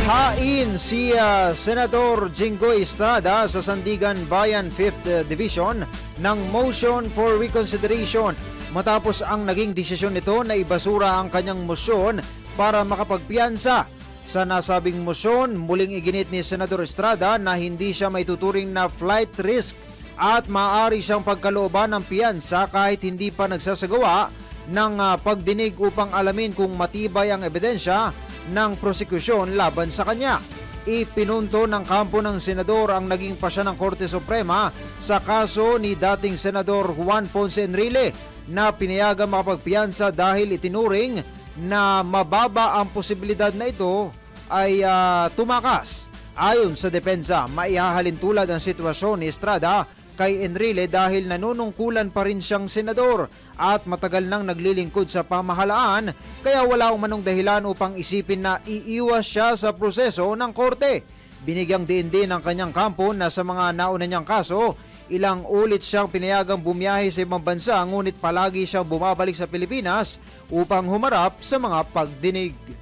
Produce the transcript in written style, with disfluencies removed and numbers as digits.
Hain si Senador Jinggoy Estrada sa Sandigan Bayan 5th Division ng motion for reconsideration matapos ang naging desisyon nito na ibasura ang kanyang motion para makapagpiyansa. Sa nasabing motion, muling iginit ni Senador Estrada na hindi siya may tuturing na flight risk at maaari siyang pagkalooban ng piyansa kahit hindi pa nagsasagawa ng pagdinig upang alamin kung matibay ang ebidensya ng prosekusyon laban sa kanya. Ipinunto ng kampo ng senador ang naging pasya ng Korte Suprema sa kaso ni dating Senador Juan Ponce Enrile na pinayagang makapagpiyansa dahil itinuring na mababa ang posibilidad na ito ay tumakas. Ayon sa depensa, maihahalin tulad ang sitwasyon ni Estrada kay Enrile dahil nanunungkulan pa rin siyang senador at matagal nang naglilingkod sa pamahalaan kaya wala umanong dahilan upang isipin na iiwas siya sa proseso ng korte. Binigyang diin din ng kanyang kampo na sa mga nauna niyang kaso, ilang ulit siyang pinayagang bumiyahe sa ibang bansa ngunit palagi siyang bumabalik sa Pilipinas upang humarap sa mga pagdinig.